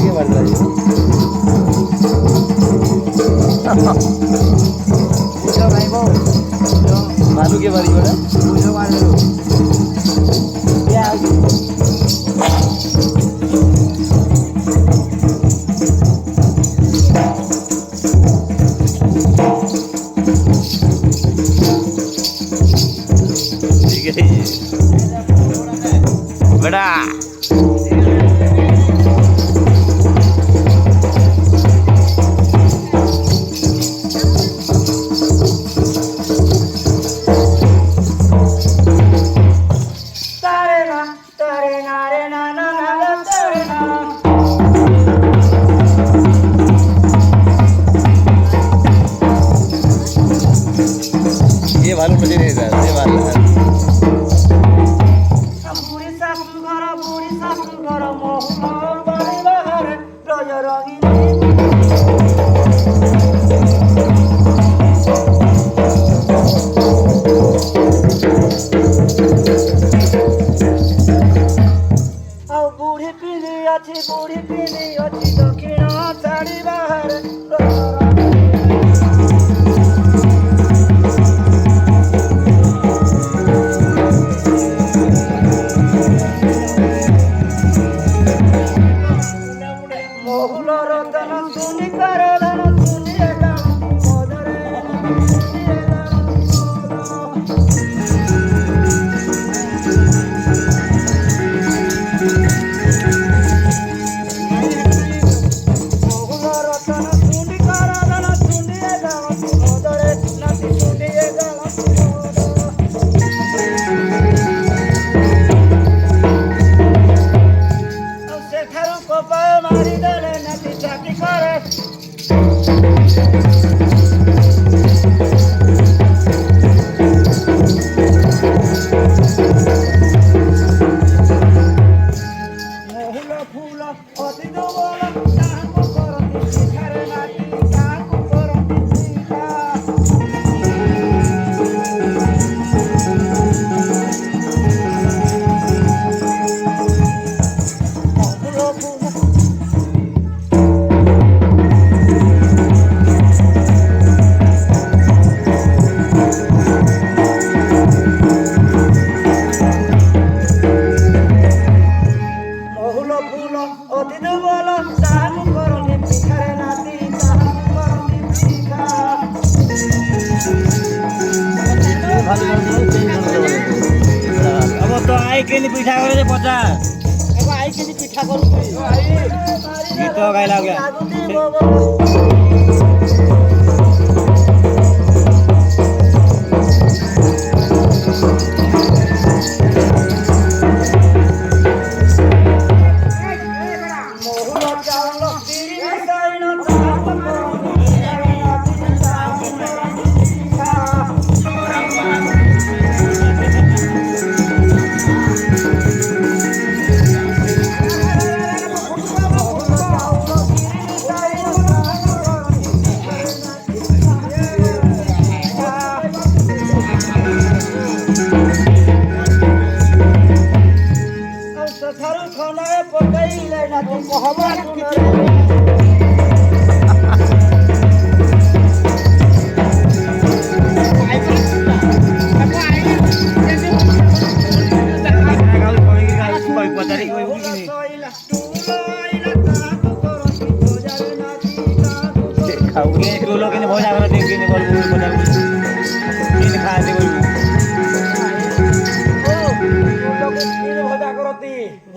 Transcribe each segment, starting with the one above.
के बढ़ रहा है पूछो भाई वो भालू के बारे में पूछो भालू क्या ठीक है बड़ा ये भालू मुझे नहीं था ये भालू बूढ़ी पीली अच्छी दक्षिण साड़ी बाहर मोहुल रतन सुनी करधन सुनी मदरे अब तो आई के पिठा करे पचा आई के पिठा करू गीत गाइला गया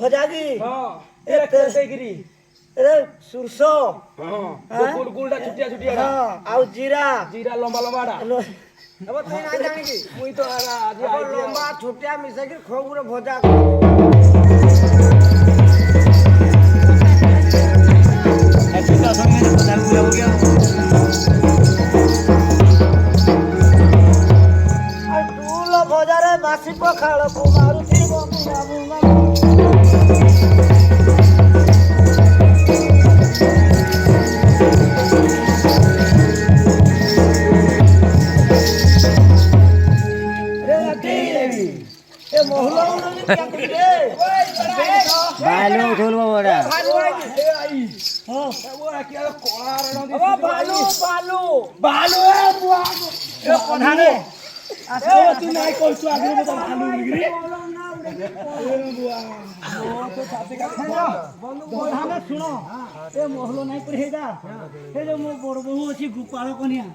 भजागी सुरसो गुलगुलटा छुटिया छुटिया आउ जीरा जीरा लंबा लंबाटा अब तुम ना जाने की मुई तो आज लंबा छुटिया मिसा के खोगुरे भजा छुटा संगे भजा हो गया टूल भजारे बासी पखाल को मारुति बमुना এ মহুলা উড়নি কিয়া কইরে ভালো ধরবো বড়া ভালো আইছে এ আই ও ওরা কি আর কলা রে ও ভালো ভালো ভালো এ বুয়া এ প্রধানে এ তুই নাই কইছো আগে মত ভালো গিরি এ বুয়া ও তো সাথে কা প্রধানে শুনো এ মহল নাই করে হেদা এ যে মো বড় বহু ଅଛି গোপাଳ কনিয়া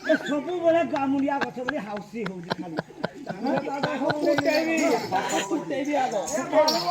ଏ ସବୁବେଳେ ଗାମୁଲିଆ ଗଛ ବୋଲି ହାଉସି ହଉଛି ଖାଲି କୁଟେଇବି ଆଗ ସବୁ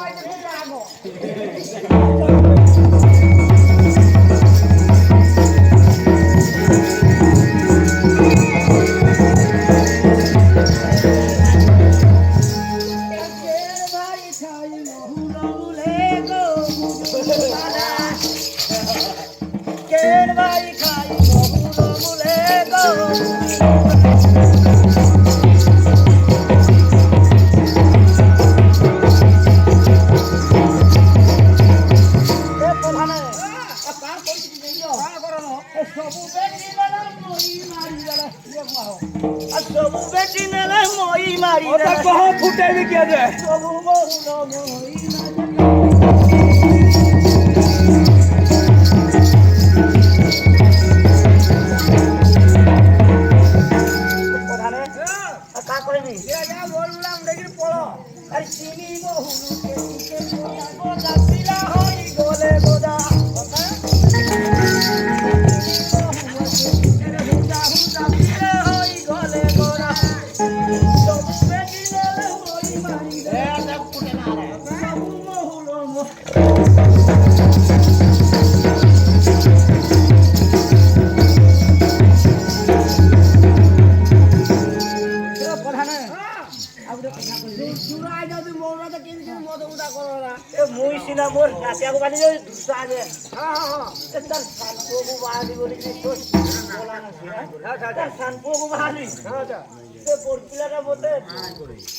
ବେଟି ନେଲେ মই ମାରି ଓ ତା କହ ଫୁଟେଇବି କିଏ ଯେ ସବୁ ମହୁଲ মই প্রধানে কা কইবি এ যা বললাম দেখি পড়ো আরে চিনি মহুল কে গোদা পিলা হই গলে গোদা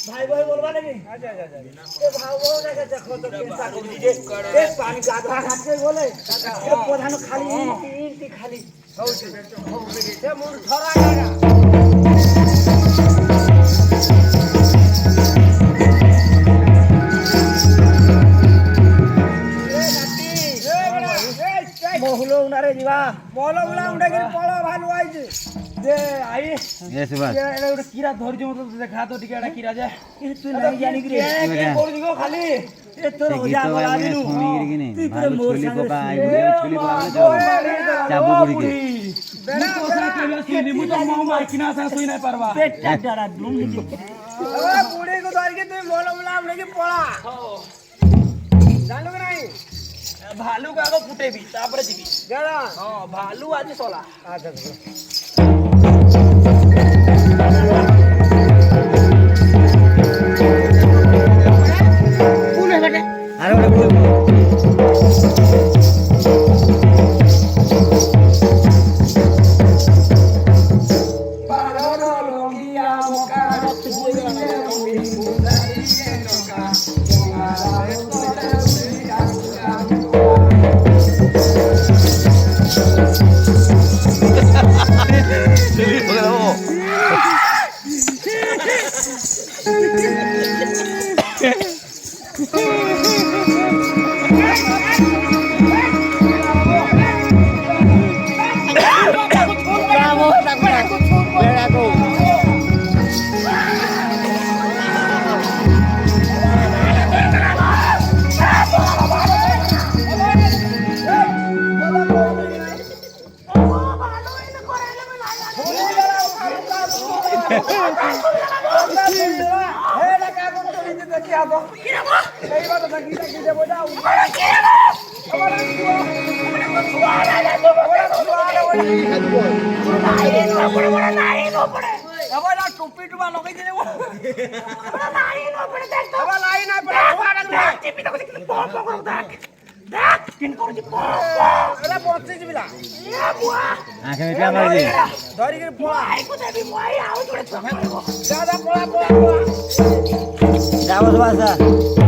ভাই ভাই বলবা নাকি ভাও ভাও দেখে দেখো তো কেসা করছি যে পানি গাধা হাতে বলে প্রধান খালি ইন্টি খালি হচ্ছে মোর ধরা জায়গা মহুল উনারে দিবা মহুল উনা উন্ডা কি পড়ো ভালো আইছে যে আই এ সুভাষ এটা ଗୋଟେ কিরা ধৈর্য মতো দেখা তো টিকে এটা কিরা যে তুই নাই জানি কি রে করে দিগো খালি এ তোর ওজা বলা দিলু তুই পুরো মোর সাথে চাবু করি কি মু তো সা কেলা সিনি মু তো মো মাই কিনা সা সুই নাই পারবা পেটটা ডাড়া দুম ও বুড়ি কো ধর के তুই বলম নাম নাকি পড়া জানো কি নাই ভালু কাগো ফুটেবি তারপরে দিবি জানা হ্যাঁ ভালু আছে সলা আচ্ছা আরে ওটা বল टोपी टुपा लगे दिने वो नाही न पडे देख तो नाही नाही पडे वाडा दे टिपी तो किती पॉप पॉप देख देख किन कर दी पॉप एला पहुंचे जिबिला ए बुआ आखे में क्या मार दी धरी के पोळा आई को देबी मोई आउ जोडे दादा पोळा पोळा पोळा जाओ सुभाष